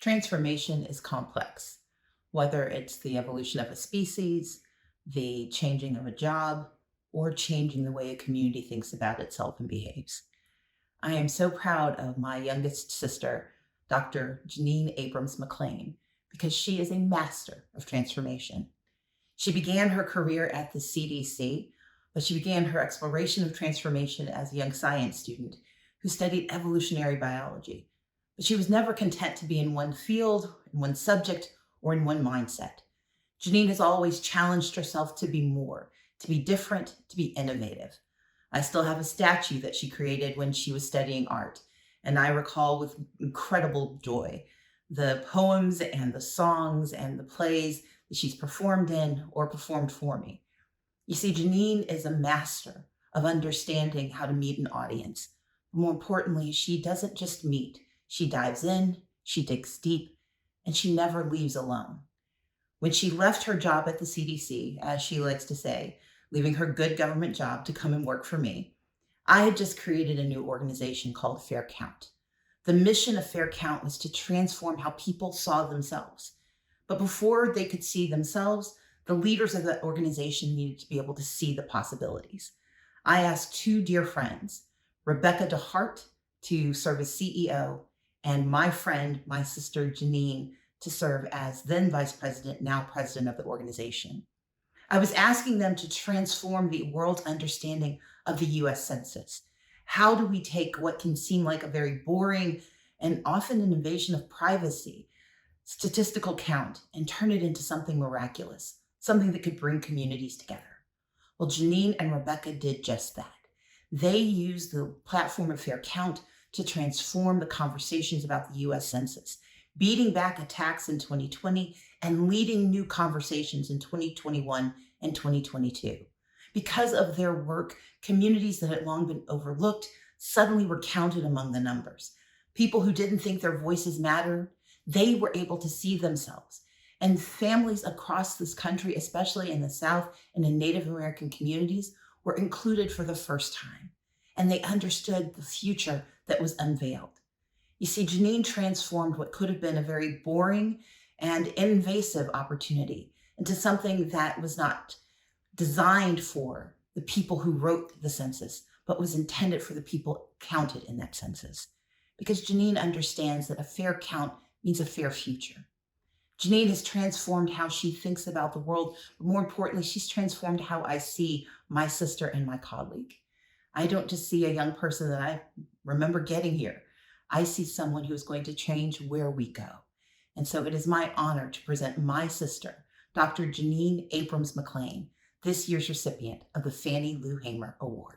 Transformation is complex, whether it's the evolution of a species, the changing of a job, or changing the way a community thinks about itself and behaves. I am so proud of my youngest sister, Dr. Jeanine Abrams McLean, because she is a master of transformation. She began her career at the CDC, but she began her exploration of transformation as a young science student who studied evolutionary biology. But she was never content to be in one field, in one subject, or in one mindset. Jeanine has always challenged herself to be more, to be different, to be innovative. I still have a statue that she created when she was studying art, and I recall with incredible joy the poems and the songs and the plays that she's performed in or performed for me. You see, Jeanine is a master of understanding how to meet an audience. More importantly, she doesn't just meet, she dives in, she digs deep, and she never leaves alone. When she left her job at the CDC, as she likes to say, leaving her good government job to come and work for me, I had just created a new organization called Fair Count. The mission of Fair Count was to transform how people saw themselves. But before they could see themselves, the leaders of that organization needed to be able to see the possibilities. I asked two dear friends, Rebecca DeHart to serve as CEO, and my friend, my sister Jeanine, to serve as then vice president, now president of the organization. I was asking them to transform the world's understanding of the US Census. How do we take what can seem like a very boring and often an invasion of privacy statistical count and turn it into something miraculous, something that could bring communities together? Well, Jeanine and Rebecca did just that. They used the platform of Fair Count to transform the conversations about the US Census, beating back attacks in 2020 and leading new conversations in 2021 and 2022. Because of their work, communities that had long been overlooked suddenly were counted among the numbers. People who didn't think their voices mattered, they were able to see themselves. And families across this country, especially in the South and in Native American communities, were included for the first time. And they understood the future that was unveiled. You see, Jeanine transformed what could have been a very boring and invasive opportunity into something that was not designed for the people who wrote the census, but was intended for the people counted in that census. Because Jeanine understands that a fair count means a fair future. Jeanine has transformed how she thinks about the world, but more importantly, she's transformed how I see my sister and my colleague. I don't just see a young person that I remember getting here. I see someone who is going to change where we go. And so it is my honor to present my sister, Dr. Jeanine Abrams McLean, this year's recipient of the Fannie Lou Hamer Award.